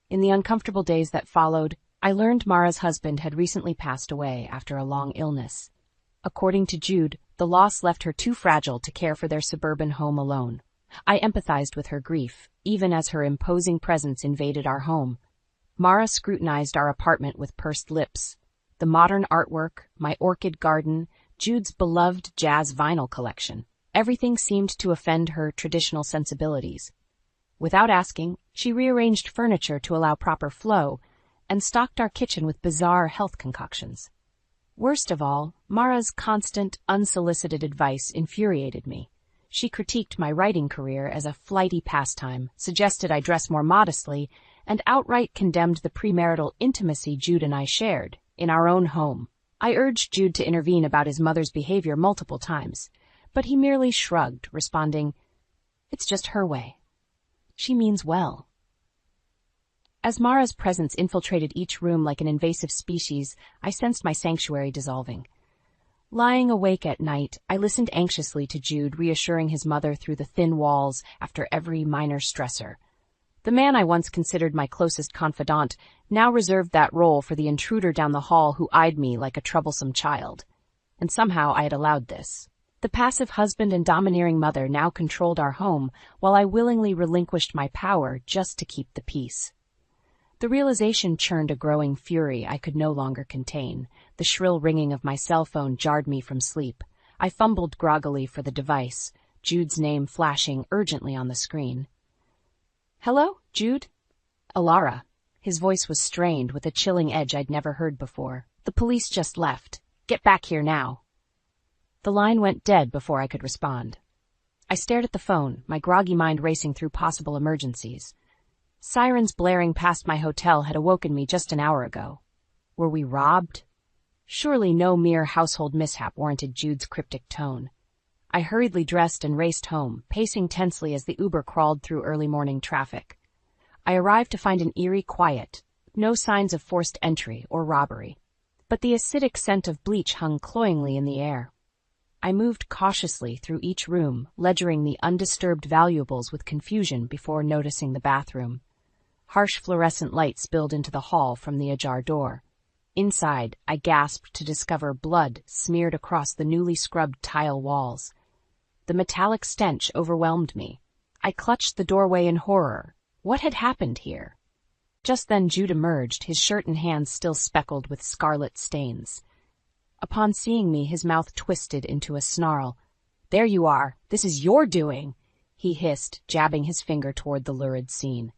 In the uncomfortable days that followed, I learned Mara's husband had recently passed away after a long illness. According to Jude, the loss left her too fragile to care for their suburban home alone. I empathized with her grief, even as her imposing presence invaded our home. Mara scrutinized our apartment with pursed lips. The modern artwork, my orchid garden, Jude's beloved jazz vinyl collection. Everything seemed to offend her traditional sensibilities. Without asking, she rearranged furniture to allow proper flow, and stocked our kitchen with bizarre health concoctions. Worst of all, Mara's constant, unsolicited advice infuriated me. She critiqued my writing career as a flighty pastime, suggested I dress more modestly, and outright condemned the premarital intimacy Jude and I shared, in our own home. I urged Jude to intervene about his mother's behavior multiple times, but he merely shrugged, responding, "It's just her way. She means well." As Mara's presence infiltrated each room like an invasive species, I sensed my sanctuary dissolving. Lying awake at night, I listened anxiously to Jude reassuring his mother through the thin walls after every minor stressor. The man I once considered my closest confidant now reserved that role for the intruder down the hall who eyed me like a troublesome child. And somehow I had allowed this. The passive husband and domineering mother now controlled our home, while I willingly relinquished my power just to keep the peace. The realization churned a growing fury I could no longer contain. The shrill ringing of my cell phone jarred me from sleep. I fumbled groggily for the device, Jude's name flashing urgently on the screen. "Hello, Jude?" "Alara." His voice was strained with a chilling edge I'd never heard before. "The police just left. Get back here now." The line went dead before I could respond. I stared at the phone, my groggy mind racing through possible emergencies. Sirens blaring past my hotel had awoken me just an hour ago. Were we robbed? Surely no mere household mishap warranted Jude's cryptic tone. I hurriedly dressed and raced home, pacing tensely as the Uber crawled through early morning traffic. I arrived to find an eerie quiet, no signs of forced entry or robbery. But the acidic scent of bleach hung cloyingly in the air. I moved cautiously through each room, ledgering the undisturbed valuables with confusion before noticing the bathroom. Harsh fluorescent light spilled into the hall from the ajar door. Inside, I gasped to discover blood smeared across the newly scrubbed tile walls. The metallic stench overwhelmed me. I clutched the doorway in horror. What had happened here? Just then Jude emerged, his shirt and hands still speckled with scarlet stains. Upon seeing me, his mouth twisted into a snarl. "There you are! This is your doing!" he hissed, jabbing his finger toward the lurid scene.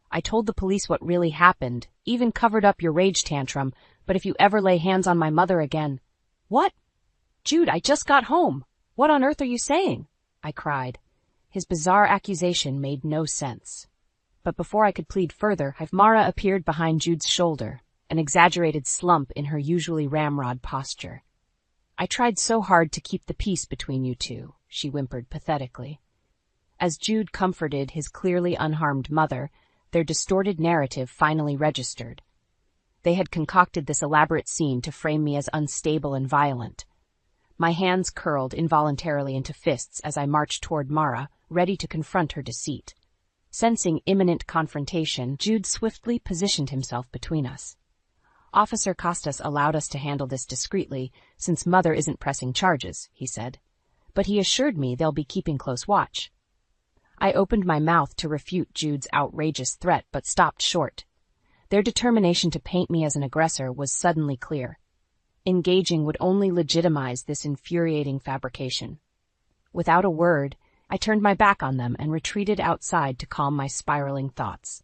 "I told the police what really happened, even covered up your rage tantrum, but if you ever lay hands on my mother again—" "What? Jude, I just got home! What on earth are you saying?" I cried. His bizarre accusation made no sense. But before I could plead further, Mara appeared behind Jude's shoulder, an exaggerated slump in her usually ramrod posture. "I tried so hard to keep the peace between you two," she whimpered pathetically. As Jude comforted his clearly unharmed mother, their distorted narrative finally registered. They had concocted this elaborate scene to frame me as unstable and violent. My hands curled involuntarily into fists as I marched toward Mara, ready to confront her deceit. Sensing imminent confrontation, Jude swiftly positioned himself between us. "Officer Costas allowed us to handle this discreetly, since Mother isn't pressing charges," he said. "But he assured me they'll be keeping close watch." I opened my mouth to refute Jude's outrageous threat, but stopped short. Their determination to paint me as an aggressor was suddenly clear. Engaging would only legitimize this infuriating fabrication. Without a word, I turned my back on them and retreated outside to calm my spiraling thoughts.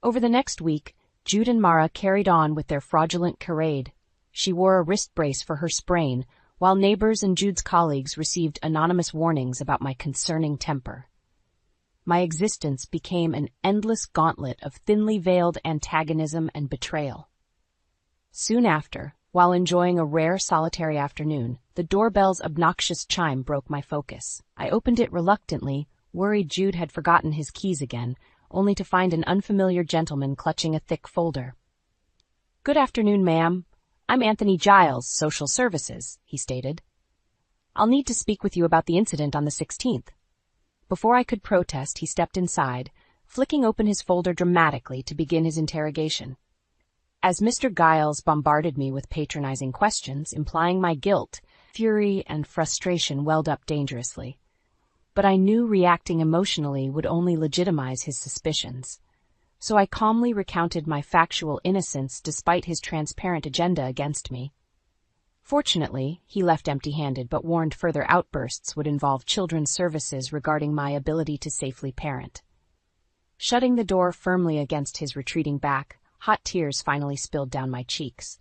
Over the next week, Jude and Mara carried on with their fraudulent charade. She wore a wrist brace for her sprain, while neighbors and Jude's colleagues received anonymous warnings about my concerning temper. My existence became an endless gauntlet of thinly veiled antagonism and betrayal. Soon after, while enjoying a rare solitary afternoon, the doorbell's obnoxious chime broke my focus. I opened it reluctantly, worried Jude had forgotten his keys again, only to find an unfamiliar gentleman clutching a thick folder. "Good afternoon, ma'am. I'm Anthony Giles, Social Services," he stated. "I'll need to speak with you about the incident on the 16th. Before I could protest, he stepped inside, flicking open his folder dramatically to begin his interrogation. As Mr. Giles bombarded me with patronizing questions, implying my guilt, fury and frustration welled up dangerously. But I knew reacting emotionally would only legitimize his suspicions. So I calmly recounted my factual innocence despite his transparent agenda against me. Fortunately, he left empty-handed, but warned further outbursts would involve children's services regarding my ability to safely parent. Shutting the door firmly against his retreating back, hot tears finally spilled down my cheeks.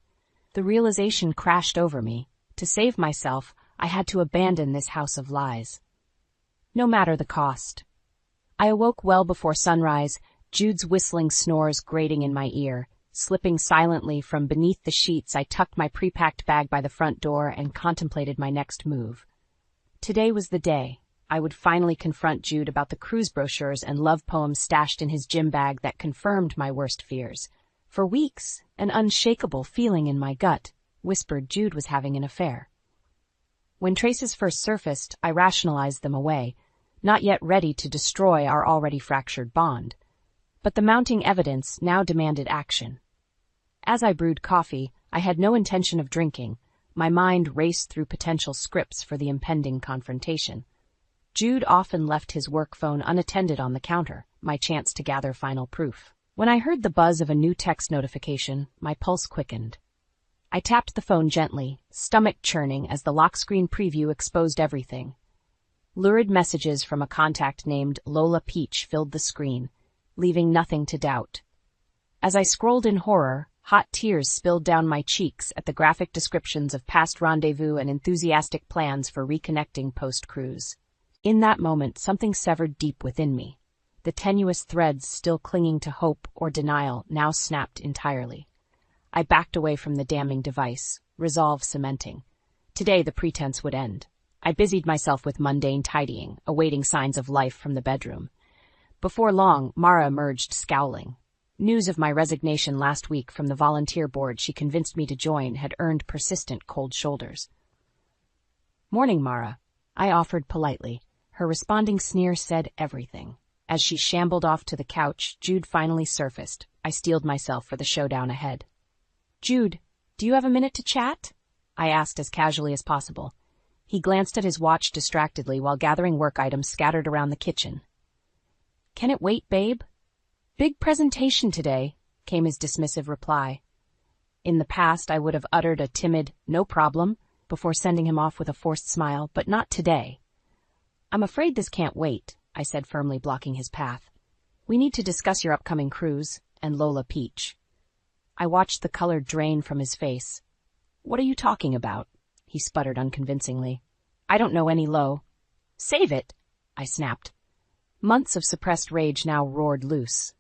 The realization crashed over me. To save myself, I had to abandon this house of lies. No matter the cost. I awoke well before sunrise, Jude's whistling snores grating in my ear. Slipping silently from beneath the sheets, I tucked my pre-packed bag by the front door and contemplated my next move. Today was the day. I would finally confront Jude about the cruise brochures and love poems stashed in his gym bag that confirmed my worst fears. For weeks, an unshakable feeling in my gut whispered Jude was having an affair. When traces first surfaced, I rationalized them away, not yet ready to destroy our already fractured bond. But the mounting evidence now demanded action. As I brewed coffee, I had no intention of drinking, My mind raced through potential scripts for the impending confrontation. Jude often left his work phone unattended on the counter, my chance to gather final proof. When I heard the buzz of a new text notification, my pulse quickened. I tapped the phone gently, stomach churning as the lock screen preview exposed everything. Lurid messages from a contact named Lola Peach filled the screen, leaving nothing to doubt. As I scrolled in horror, hot tears spilled down my cheeks at the graphic descriptions of past rendezvous and enthusiastic plans for reconnecting post-cruise. In that moment, something severed deep within me. The tenuous threads still clinging to hope or denial now snapped entirely. I backed away from the damning device, resolve cementing. Today the pretense would end. I busied myself with mundane tidying, awaiting signs of life from the bedroom. Before long, Mara emerged scowling. News of my resignation last week from the volunteer board she convinced me to join had earned persistent cold shoulders. "Morning, Mara," I offered politely. Her responding sneer said everything. As she shambled off to the couch, Jude finally surfaced. I steeled myself for the showdown ahead. "Jude, do you have a minute to chat?" I asked as casually as possible. He glanced at his watch distractedly while gathering work items scattered around the kitchen. "Can it wait, babe?" "Big presentation today," came his dismissive reply. In the past, I would have uttered a timid, "no problem," before sending him off with a forced smile, but not today. "I'm afraid this can't wait," I said, firmly blocking his path. "We need to discuss your upcoming cruise and Lola Peach." I watched the color drain from his face. "What are you talking about?" he sputtered unconvincingly. "I don't know any Lo." "Save it," I snapped. Months of suppressed rage now roared loose.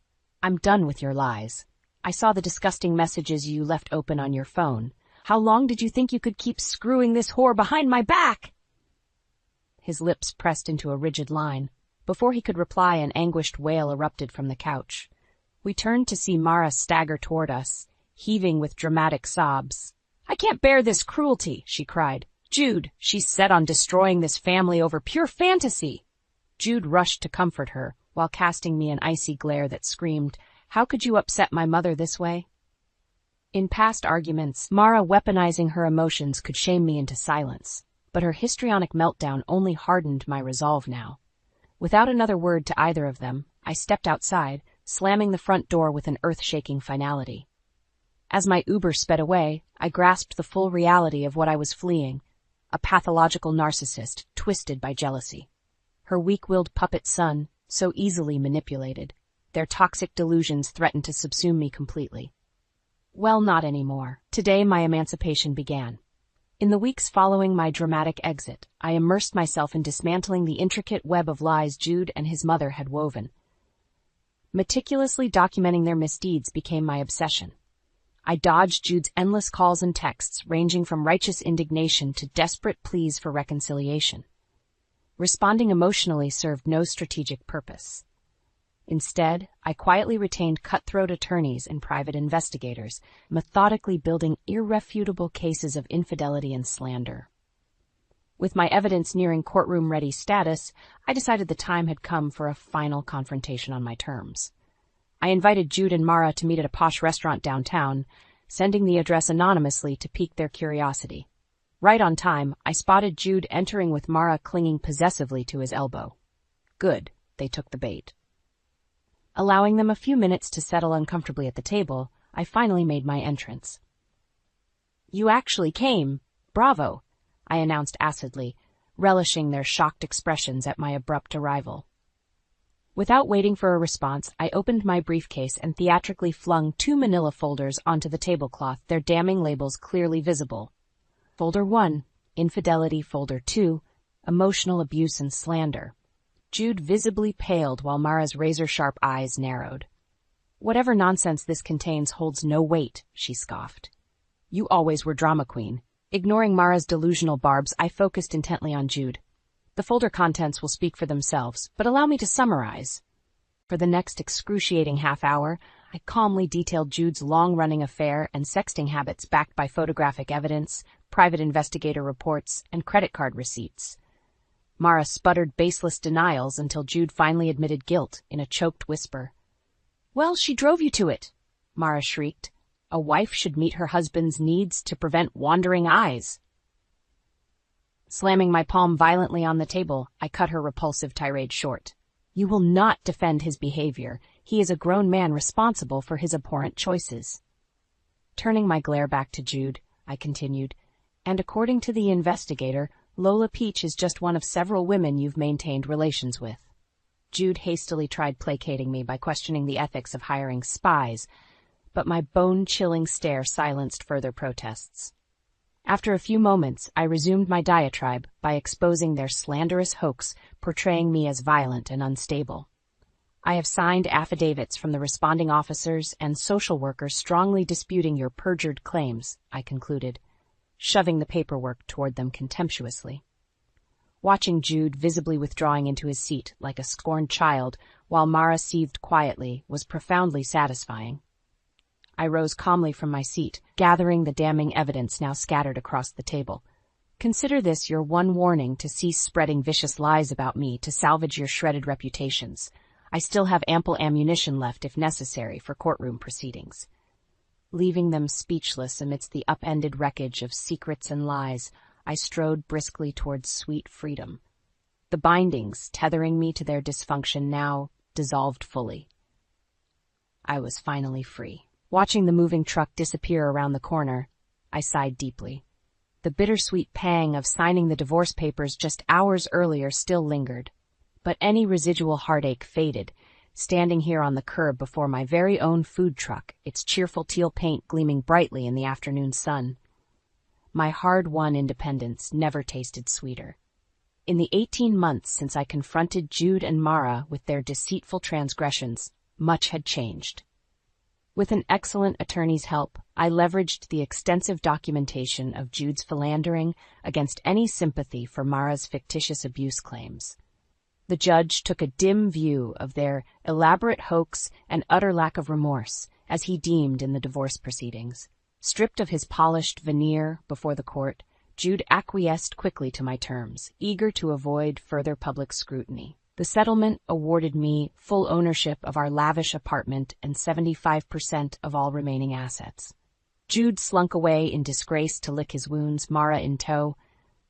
"I'm done with your lies. I saw the disgusting messages you left open on your phone. How long did you think you could keep screwing this whore behind my back?" His lips pressed into a rigid line. Before he could reply, an anguished wail erupted from the couch. We turned to see Mara stagger toward us, heaving with dramatic sobs. "I can't bear this cruelty," she cried. "Jude, she's set on destroying this family over pure fantasy." Jude rushed to comfort her, while casting me an icy glare that screamed, "How could you upset my mother this way?" In past arguments, Mara weaponizing her emotions could shame me into silence, but her histrionic meltdown only hardened my resolve now. Without another word to either of them, I stepped outside, slamming the front door with an earth-shaking finality. As my Uber sped away, I grasped the full reality of what I was fleeing, a pathological narcissist twisted by jealousy. Her weak-willed puppet son, so easily manipulated. Their toxic delusions threatened to subsume me completely. Well, not anymore. Today my emancipation began. In the weeks following my dramatic exit, I immersed myself in dismantling the intricate web of lies Jude and his mother had woven. Meticulously documenting their misdeeds became my obsession. I dodged Jude's endless calls and texts, ranging from righteous indignation to desperate pleas for reconciliation. Responding emotionally served no strategic purpose. Instead, I quietly retained cutthroat attorneys and private investigators, methodically building irrefutable cases of infidelity and slander. With my evidence nearing courtroom-ready status, I decided the time had come for a final confrontation on my terms. I invited Jude and Mara to meet at a posh restaurant downtown, sending the address anonymously to pique their curiosity. Right on time, I spotted Jude entering with Mara clinging possessively to his elbow. Good, they took the bait. Allowing them a few minutes to settle uncomfortably at the table, I finally made my entrance. "You actually came. Bravo," I announced acidly, relishing their shocked expressions at my abrupt arrival. Without waiting for a response, I opened my briefcase and theatrically flung 2 manila folders onto the tablecloth, their damning labels clearly visible. Folder 1, Infidelity. Folder 2, Emotional Abuse and Slander. Jude visibly paled while Mara's razor-sharp eyes narrowed. "Whatever nonsense this contains holds no weight," she scoffed. "You always were drama queen." Ignoring Mara's delusional barbs, I focused intently on Jude. The folder contents will speak for themselves, but allow me to summarize. For the next excruciating half hour, I calmly detailed Jude's long-running affair and sexting habits backed by photographic evidence, private investigator reports, and credit card receipts. Mara sputtered baseless denials until Jude finally admitted guilt in a choked whisper. "Well, she drove you to it," Mara shrieked. A wife should meet her husband's needs to prevent wandering eyes. Slamming my palm violently on the table, I cut her repulsive tirade short. You will not defend his behavior. He is a grown man responsible for his abhorrent choices. Turning my glare back to Jude, I continued, and according to the investigator, Lola Peach is just one of several women you've maintained relations with. Jude hastily tried placating me by questioning the ethics of hiring spies, but my bone-chilling stare silenced further protests. After a few moments, I resumed my diatribe by exposing their slanderous hoax, portraying me as violent and unstable. I have signed affidavits from the responding officers and social workers strongly disputing your perjured claims, I concluded, shoving the paperwork toward them contemptuously. Watching Jude visibly withdrawing into his seat like a scorned child while Mara seethed quietly was profoundly satisfying. I rose calmly from my seat, gathering the damning evidence now scattered across the table. Consider this your one warning to cease spreading vicious lies about me to salvage your shredded reputations. I still have ample ammunition left if necessary for courtroom proceedings. Leaving them speechless amidst the upended wreckage of secrets and lies, I strode briskly towards sweet freedom. The bindings tethering me to their dysfunction now dissolved fully. I was finally free. Watching the moving truck disappear around the corner, I sighed deeply. The bittersweet pang of signing the divorce papers just hours earlier still lingered, but any residual heartache faded, standing here on the curb before my very own food truck, its cheerful teal paint gleaming brightly in the afternoon sun. My hard-won independence never tasted sweeter. In the 18 months since I confronted Jude and Mara with their deceitful transgressions, much had changed. With an excellent attorney's help, I leveraged the extensive documentation of Jude's philandering against any sympathy for Mara's fictitious abuse claims. The judge took a dim view of their elaborate hoax and utter lack of remorse, as he deemed in the divorce proceedings. Stripped of his polished veneer before the court, Jude acquiesced quickly to my terms, eager to avoid further public scrutiny. The settlement awarded me full ownership of our lavish apartment and 75% of all remaining assets. Jude slunk away in disgrace to lick his wounds, Mara in tow.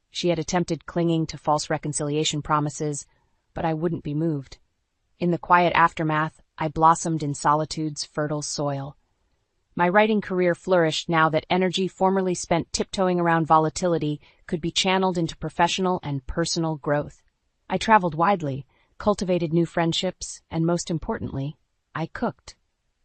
She had attempted clinging to false reconciliation promises, but I wouldn't be moved. In the quiet aftermath, I blossomed in solitude's fertile soil. My writing career flourished now that energy formerly spent tiptoeing around volatility could be channeled into professional and personal growth. I traveled widely, cultivated new friendships, and most importantly, I cooked.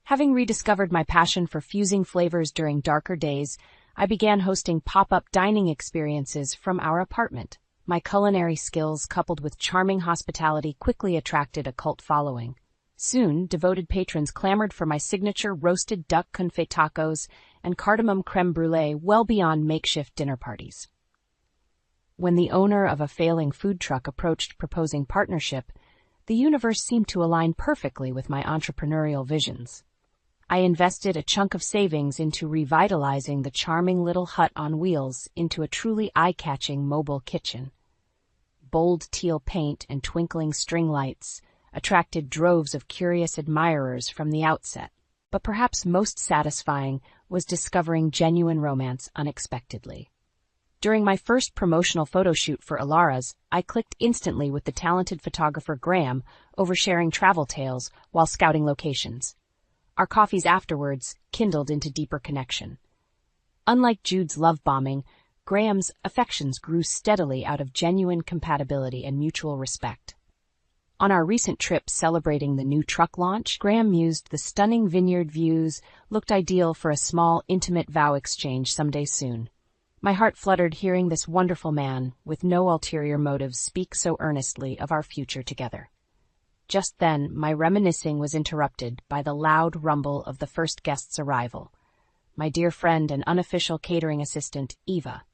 Having rediscovered my passion for fusing flavors during darker days, I began hosting pop-up dining experiences from our apartment. My culinary skills, coupled with charming hospitality, quickly attracted a cult following. Soon, devoted patrons clamored for my signature roasted duck confit tacos and cardamom creme brulee well beyond makeshift dinner parties. When the owner of a failing food truck approached proposing partnership, the universe seemed to align perfectly with my entrepreneurial visions. I invested a chunk of savings into revitalizing the charming little hut on wheels into a truly eye-catching mobile kitchen. Bold teal paint and twinkling string lights attracted droves of curious admirers from the outset, but perhaps most satisfying was discovering genuine romance unexpectedly. During my first promotional photo shoot for Alara's, I clicked instantly with the talented photographer Graham over sharing travel tales while scouting locations. Our coffees afterwards kindled into deeper connection. Unlike Jude's love bombing, Graham's affections grew steadily out of genuine compatibility and mutual respect. On our recent trip celebrating the new truck launch, Graham mused the stunning vineyard views looked ideal for a small, intimate vow exchange someday soon. My heart fluttered hearing this wonderful man, with no ulterior motives, speak so earnestly of our future together. Just then, my reminiscing was interrupted by the loud rumble of the first guest's arrival, my dear friend and unofficial catering assistant, Eva.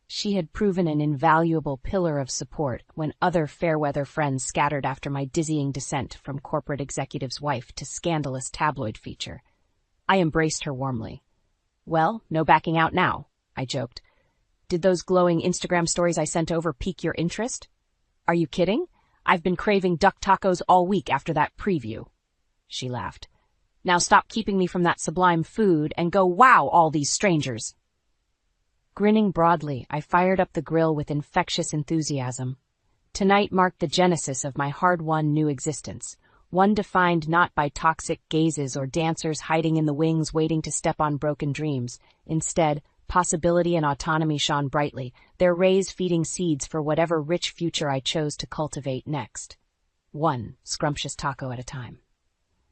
She had proven an invaluable pillar of support when other fair-weather friends scattered after my dizzying descent from corporate executive's wife to scandalous tabloid feature. I embraced her warmly. "Well, no backing out now," I joked. "Did those glowing Instagram stories I sent over pique your interest?" "Are you kidding? I've been craving duck tacos all week after that preview." She laughed. Now stop keeping me from that sublime food and go wow all these strangers. Grinning broadly, I fired up the grill with infectious enthusiasm. Tonight marked the genesis of my hard-won new existence, one defined not by toxic gazes or dancers hiding in the wings waiting to step on broken dreams. Instead, possibility and autonomy shone brightly, their rays feeding seeds for whatever rich future I chose to cultivate next. One scrumptious taco at a time.